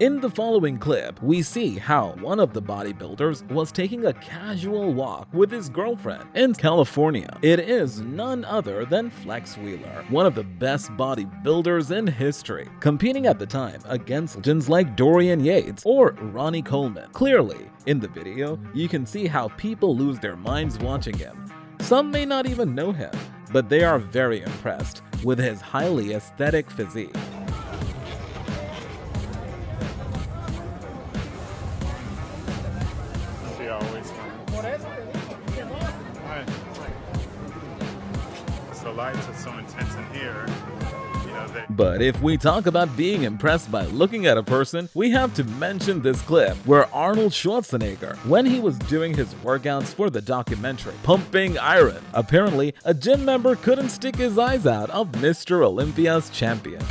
In the following clip, we see how one of the bodybuilders was taking a casual walk with his girlfriend in California. It is none other than Flex Wheeler, one of the best bodybuilders in history, competing at the time against legends like Dorian Yates or Ronnie Coleman. Clearly, in the video, you can see how people lose their minds watching him. Some may not even know him, but they are very impressed with his highly aesthetic physique. The lights are so intense in here. But if we talk about being impressed by looking at a person, we have to mention this clip where Arnold Schwarzenegger, when he was doing his workouts for the documentary Pumping Iron, apparently a gym member couldn't stick his eyes out of Mr. Olympia's champion.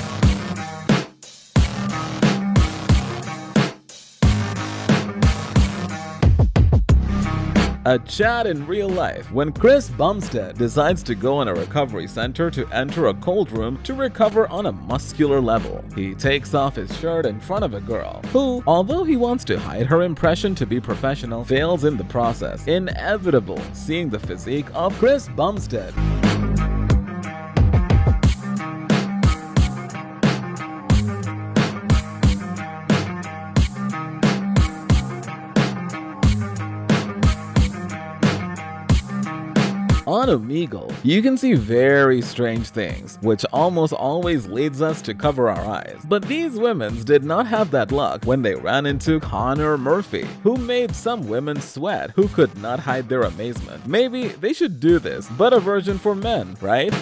A chat in real life when Chris Bumstead decides to go in a recovery center to enter a cold room to recover on a muscular level. He takes off his shirt in front of a girl who, although he wants to hide her impression to be professional, fails in the process. Inevitable seeing the physique of Chris Bumstead. On Omegle, you can see very strange things, which almost always leads us to cover our eyes. But these women did not have that luck when they ran into Connor Murphy, who made some women sweat who could not hide their amazement. Maybe they should do this, but a version for men, right?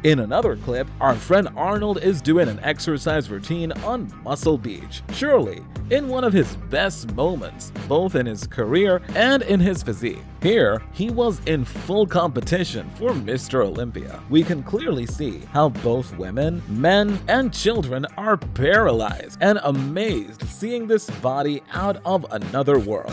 In another clip, our friend Arnold is doing an exercise routine on Muscle Beach, surely in one of his best moments, both in his career and in his physique. Here, he was in full competition for Mr. Olympia. We can clearly see how both women, men, and children are paralyzed and amazed seeing this body out of another world.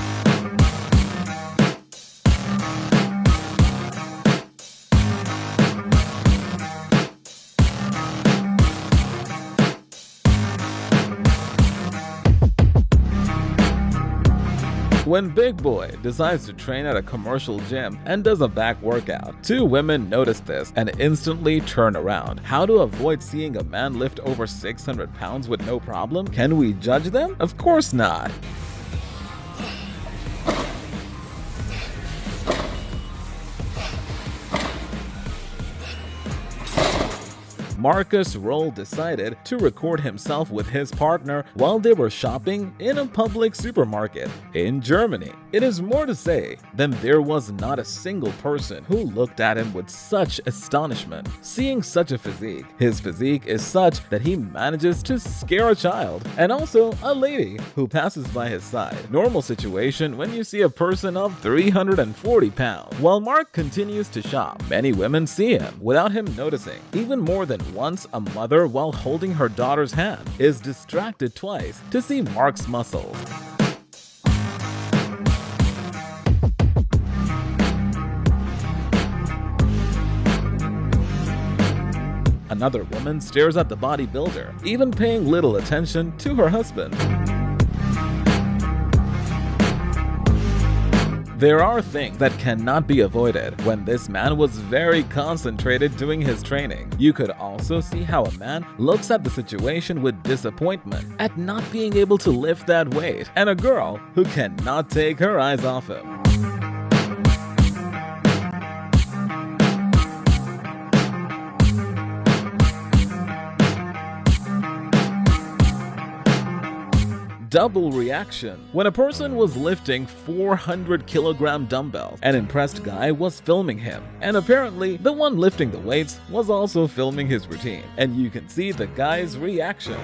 When Big Boy decides to train at a commercial gym and does a back workout, two women notice this and instantly turn around. How to avoid seeing a man lift over 600 pounds with no problem? Can we judge them? Of course not. Marcus Roll decided to record himself with his partner while they were shopping in a public supermarket in Germany. It is more to say than there was not a single person who looked at him with such astonishment. Seeing such a physique, his physique is such that he manages to scare a child and also a lady who passes by his side. Normal situation when you see a person of 340 pounds. While Mark continues to shop, many women see him without him noticing. Even more than once, a mother, while holding her daughter's hand, is distracted twice to see Mark's muscles. Another woman stares at the bodybuilder, even paying little attention to her husband. There are things that cannot be avoided when this man was very concentrated doing his training. You could also see how a man looks at the situation with disappointment at not being able to lift that weight, and a girl who cannot take her eyes off him. Double reaction. When a person was lifting 400-kilogram dumbbells, an impressed guy was filming him, and apparently the one lifting the weights was also filming his routine, and you can see the guy's reaction.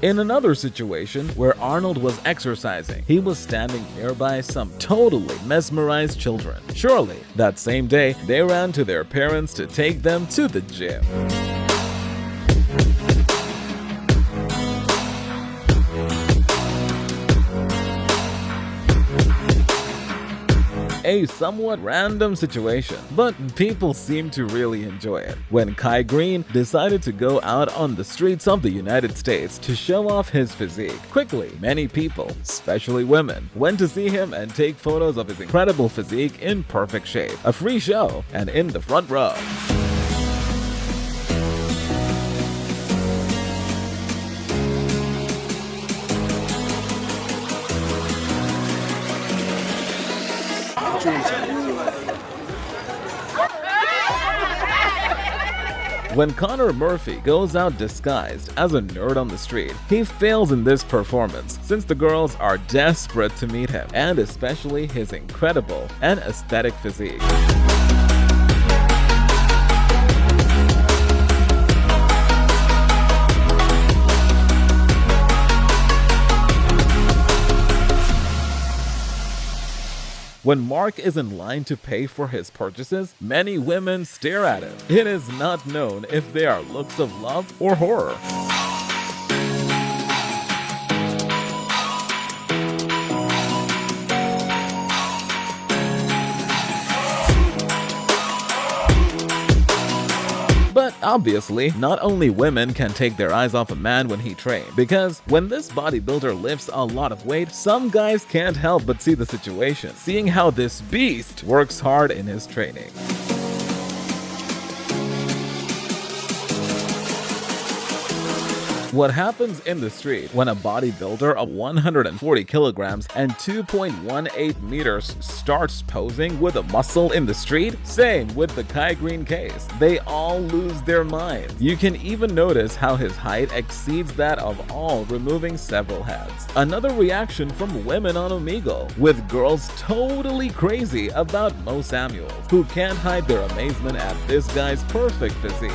In another situation where Arnold was exercising, he was standing nearby some totally mesmerized children. Surely, that same day, they ran to their parents to take them to the gym. A somewhat random situation, but people seem to really enjoy it. When Kai Greene decided to go out on the streets of the United States to show off his physique, quickly many people, especially women, went to see him and take photos of his incredible physique in perfect shape. A free show and in the front row. When Connor Murphy goes out disguised as a nerd on the street, he fails in this performance since the girls are desperate to meet him, and especially his incredible and aesthetic physique. When Mark is in line to pay for his purchases, many women stare at him. It is not known if they are looks of love or horror. But obviously, not only women can take their eyes off a man when he trains, because when this bodybuilder lifts a lot of weight, some guys can't help but see the situation, seeing how this beast works hard in his training. What happens in the street when a bodybuilder of 140 kilograms and 2.18 meters starts posing with a muscle in the street? Same with the Kai Greene case. They all lose their minds. You can even notice how his height exceeds that of all, removing several heads. Another reaction from women on Omegle, with girls totally crazy about Mo Samuels, who can't hide their amazement at this guy's perfect physique.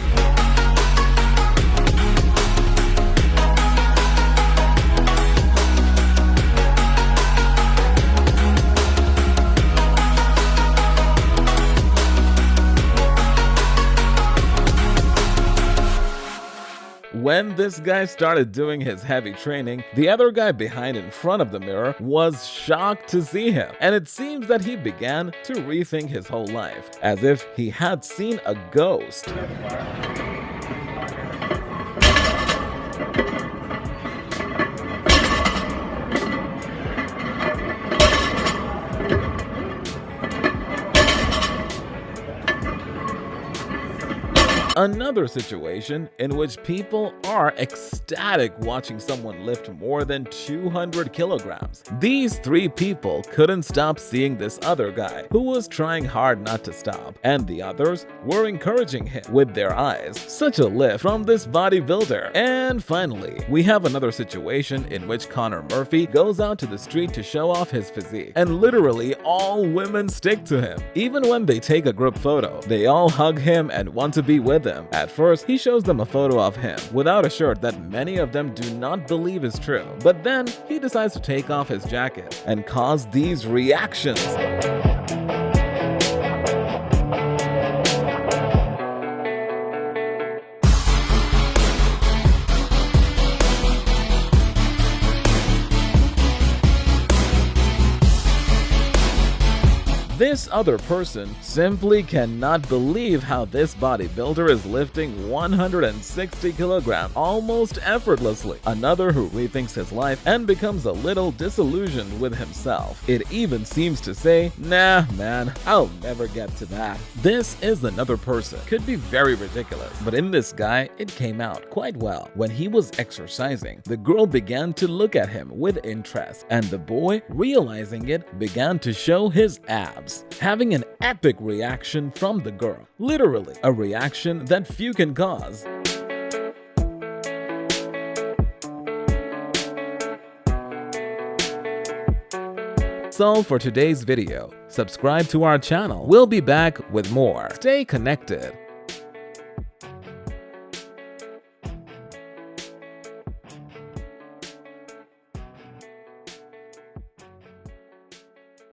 When this guy started doing his heavy training, the other guy behind in front of the mirror was shocked to see him, and it seems that he began to rethink his whole life, as if he had seen a ghost. Another situation in which people are ecstatic watching someone lift more than 200 kilograms. These three people couldn't stop seeing this other guy, who was trying hard not to stop, and the others were encouraging him with their eyes. Such a lift from this bodybuilder. And finally, we have another situation in which Connor Murphy goes out to the street to show off his physique, and literally all women stick to him. Even when they take a group photo, they all hug him and want to be with him. At first, he shows them a photo of him without a shirt that many of them do not believe is true. But then, he decides to take off his jacket and cause these reactions. This other person simply cannot believe how this bodybuilder is lifting 160 kilograms almost effortlessly. Another who rethinks his life and becomes a little disillusioned with himself. It even seems to say, nah man, I'll never get to that. This is another person. Could be very ridiculous, but in this guy, it came out quite well. When he was exercising, the girl began to look at him with interest, and the boy, realizing it, began to show his abs, having an epic reaction from the girl. Literally, a reaction that few can cause. So for today's video, subscribe to our channel. We'll be back with more. Stay connected.